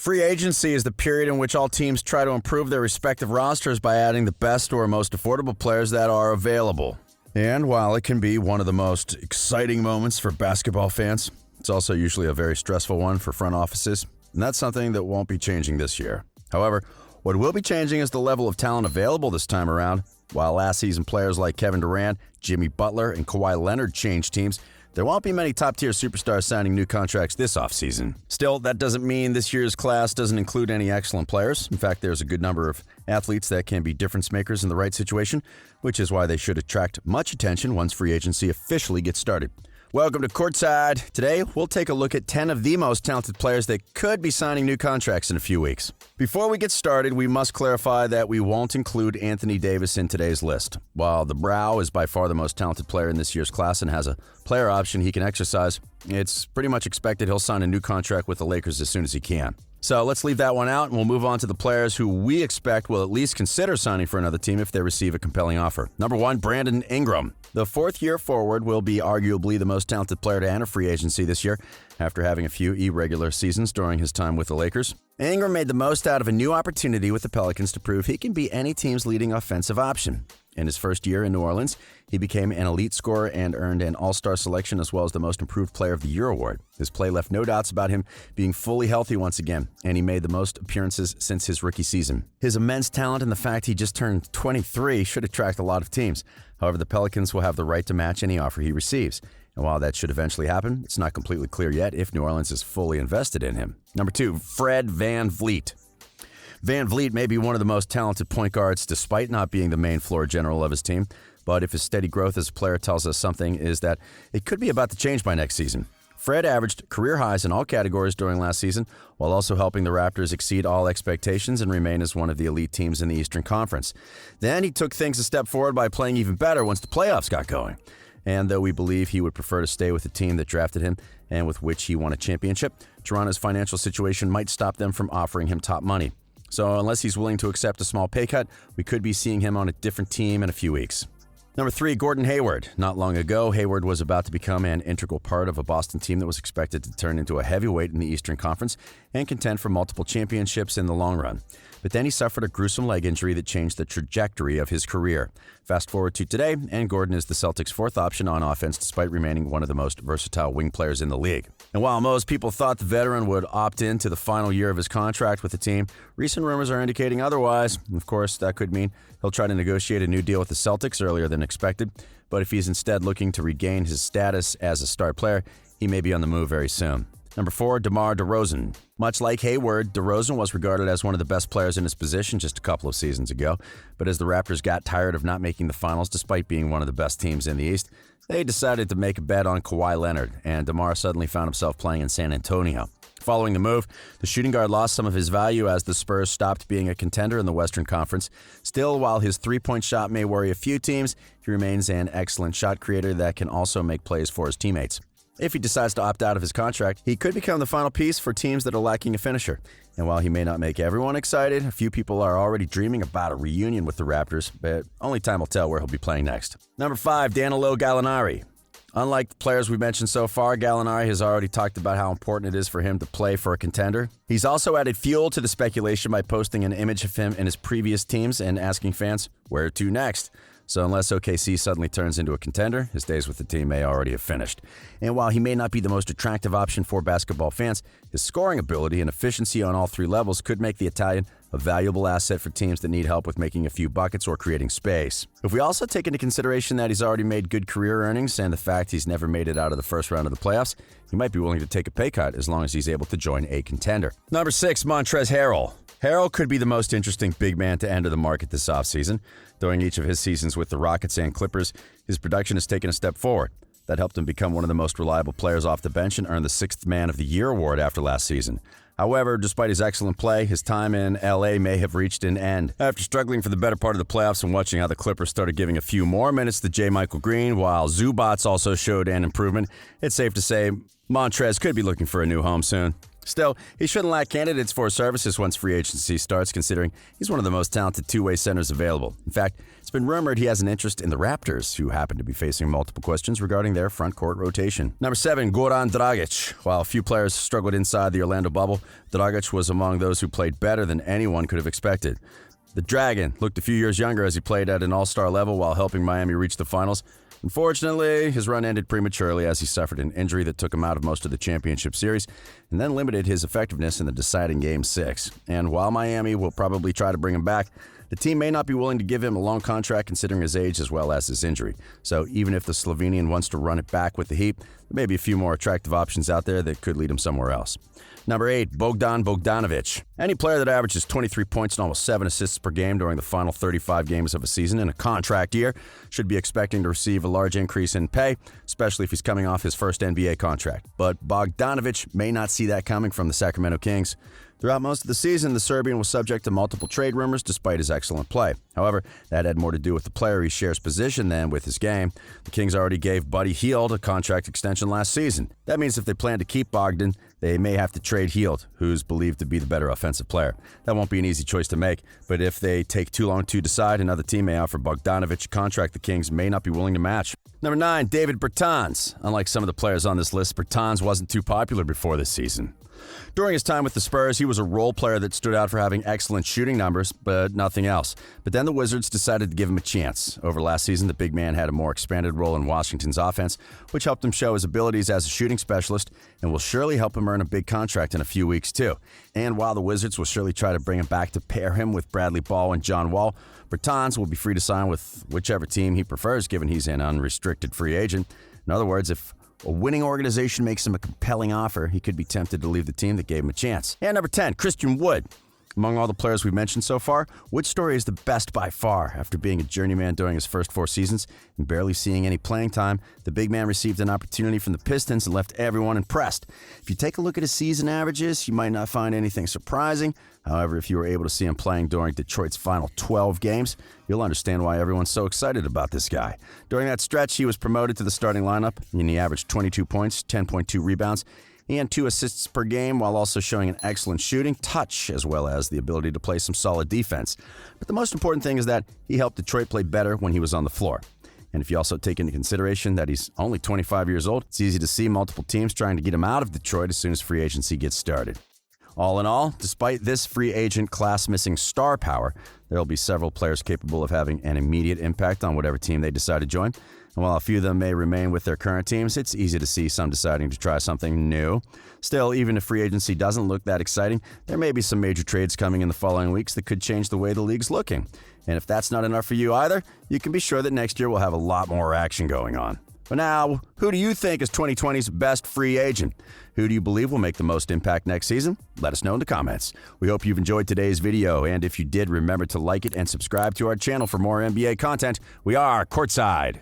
Free agency is the period in which all teams try to improve their respective rosters by adding the best or most affordable players that are available. And while it can be one of the most exciting moments for basketball fans, it's also usually a very stressful one for front offices, and that's something that won't be changing this year. However, what will be changing is the level of talent available this time around. While last season players like Kevin Durant, Jimmy Butler, and Kawhi Leonard changed teams, there won't be many top-tier superstars signing new contracts this offseason. Still, that doesn't mean this year's class doesn't include any excellent players. In fact, there's a good number of athletes that can be difference makers in the right situation, which is why they should attract much attention once free agency officially gets started. Welcome to Courtside. Today, we'll take a look at 10 of the most talented players that could be signing new contracts in a few weeks. Before we get started, we must clarify that we won't include Anthony Davis in today's list. While the Brow is by far the most talented player in this year's class and has a player option he can exercise, it's pretty much expected he'll sign a new contract with the Lakers as soon as he can. So let's leave that one out and we'll move on to the players who we expect will at least consider signing for another team if they receive a compelling offer. Number 1, Brandon Ingram. The fourth-year forward will be arguably the most talented player to enter free agency this year after having a few irregular seasons during his time with the Lakers. Ingram made the most out of a new opportunity with the Pelicans to prove he can be any team's leading offensive option. In his first year in New Orleans, he became an elite scorer and earned an All-Star selection as well as the Most Improved Player of the Year award. His play left no doubts about him being fully healthy once again, and he made the most appearances since his rookie season. His immense talent and the fact he just turned 23 should attract a lot of teams. However, the Pelicans will have the right to match any offer he receives. And while that should eventually happen, it's not completely clear yet if New Orleans is fully invested in him. Number 2, Fred VanVleet. VanVleet may be one of the most talented point guards despite not being the main floor general of his team, but if his steady growth as a player tells us something is that it could be about to change by next season. Fred averaged career highs in all categories during last season, while also helping the Raptors exceed all expectations and remain as one of the elite teams in the Eastern Conference. Then he took things a step forward by playing even better once the playoffs got going. And though we believe he would prefer to stay with the team that drafted him and with which he won a championship, Toronto's financial situation might stop them from offering him top money. So unless he's willing to accept a small pay cut, we could be seeing him on a different team in a few weeks. Number 3, Gordon Hayward. Not long ago, Hayward was about to become an integral part of a Boston team that was expected to turn into a heavyweight in the Eastern Conference and contend for multiple championships in the long run. But then he suffered a gruesome leg injury that changed the trajectory of his career. Fast forward to today, and Gordon is the Celtics' fourth option on offense despite remaining one of the most versatile wing players in the league. And while most people thought the veteran would opt in to the final year of his contract with the team, recent rumors are indicating otherwise. Of course, that could mean he'll try to negotiate a new deal with the Celtics earlier than expected. But if he's instead looking to regain his status as a star player, he may be on the move very soon. Number 4, DeMar DeRozan. Much like Hayward, DeRozan was regarded as one of the best players in his position just a couple of seasons ago. But as the Raptors got tired of not making the finals despite being one of the best teams in the East, they decided to make a bet on Kawhi Leonard, and DeMar suddenly found himself playing in San Antonio. Following the move, the shooting guard lost some of his value as the Spurs stopped being a contender in the Western Conference. Still, while his three-point shot may worry a few teams, he remains an excellent shot creator that can also make plays for his teammates. If he decides to opt out of his contract, he could become the final piece for teams that are lacking a finisher. And while he may not make everyone excited, a few people are already dreaming about a reunion with the Raptors, but only time will tell where he'll be playing next. Number 5, Danilo Gallinari. Unlike the players we mentioned so far, Gallinari has already talked about how important it is for him to play for a contender. He's also added fuel to the speculation by posting an image of him in his previous teams and asking fans, where to next? So unless OKC suddenly turns into a contender, his days with the team may already have finished. And while he may not be the most attractive option for basketball fans, his scoring ability and efficiency on all three levels could make the Italian a valuable asset for teams that need help with making a few buckets or creating space. If we also take into consideration that he's already made good career earnings and the fact he's never made it out of the first round of the playoffs, he might be willing to take a pay cut as long as he's able to join a contender. Number 6, Montrezl Harrell. Harrell could be the most interesting big man to enter the market this offseason. During each of his seasons with the Rockets and Clippers, his production has taken a step forward. That helped him become one of the most reliable players off the bench and earn the 6th Man of the Year award after last season. However, despite his excellent play, his time in LA may have reached an end. After struggling for the better part of the playoffs and watching how the Clippers started giving a few more minutes to J. Michael Green, while Zubats also showed an improvement, it's safe to say Montrez could be looking for a new home soon. Still, he shouldn't lack candidates for his services once free agency starts, considering he's one of the most talented two-way centers available. In fact, it's been rumored he has an interest in the Raptors, who happen to be facing multiple questions regarding their front court rotation. Number 7, Goran Dragic. While a few players struggled inside the Orlando bubble, Dragic was among those who played better than anyone could have expected. The Dragon looked a few years younger as he played at an all-star level while helping Miami reach the finals. Unfortunately, his run ended prematurely as he suffered an injury that took him out of most of the championship series and then limited his effectiveness in the deciding Game 6. And while Miami will probably try to bring him back, the team may not be willing to give him a long contract considering his age as well as his injury. So even if the Slovenian wants to run it back with the Heat, there may be a few more attractive options out there that could lead him somewhere else. Number 8, Bogdan Bogdanovic. Any player that averages 23 points and almost 7 assists per game during the final 35 games of a season in a contract year should be expecting to receive a large increase in pay, especially if he's coming off his first NBA contract. But Bogdanovic may not see that coming from the Sacramento Kings. Throughout most of the season, the Serbian was subject to multiple trade rumors despite his excellent play. However, that had more to do with the player he shares position than with his game. The Kings already gave Buddy Hield a contract extension last season. That means if they plan to keep Bogdan, they may have to trade Hield, who's believed to be the better offensive player. That won't be an easy choice to make, but if they take too long to decide, another team may offer Bogdanovic a contract the Kings may not be willing to match. Number 9, David Bertans. Unlike some of the players on this list, Bertans wasn't too popular before this season. During his time with the Spurs, he was a role player that stood out for having excellent shooting numbers, but nothing else. But then the Wizards decided to give him a chance. Over last season, the big man had a more expanded role in Washington's offense, which helped him show his abilities as a shooting specialist and will surely help him earn a big contract in a few weeks too. And while the Wizards will surely try to bring him back to pair him with Bradley Ball and John Wall, Bertans will be free to sign with whichever team he prefers given he's an unrestricted free agent. In other words, if a winning organization makes him a compelling offer, he could be tempted to leave the team that gave him a chance. And number 10, Christian Wood. Among all the players we've mentioned so far, Wood's story is the best by far. After being a journeyman during his first 4 seasons and barely seeing any playing time, the big man received an opportunity from the Pistons and left everyone impressed. If you take a look at his season averages, you might not find anything surprising. However, if you were able to see him playing during Detroit's final 12 games, you'll understand why everyone's so excited about this guy. During that stretch, he was promoted to the starting lineup, and he averaged 22 points, 10.2 rebounds, and 2 assists per game while also showing an excellent shooting, touch, as well as the ability to play some solid defense. But the most important thing is that he helped Detroit play better when he was on the floor. And if you also take into consideration that he's only 25 years old, it's easy to see multiple teams trying to get him out of Detroit as soon as free agency gets started. All in all, despite this free agent class missing star power, there will be several players capable of having an immediate impact on whatever team they decide to join. And while a few of them may remain with their current teams, it's easy to see some deciding to try something new. Still, even if free agency doesn't look that exciting, there may be some major trades coming in the following weeks that could change the way the league's looking. And if that's not enough for you either, you can be sure that next year we'll have a lot more action going on. But now, who do you think is 2020's best free agent? Who do you believe will make the most impact next season? Let us know in the comments. We hope you've enjoyed today's video, and if you did, remember to like it and subscribe to our channel for more NBA content. We are Courtside.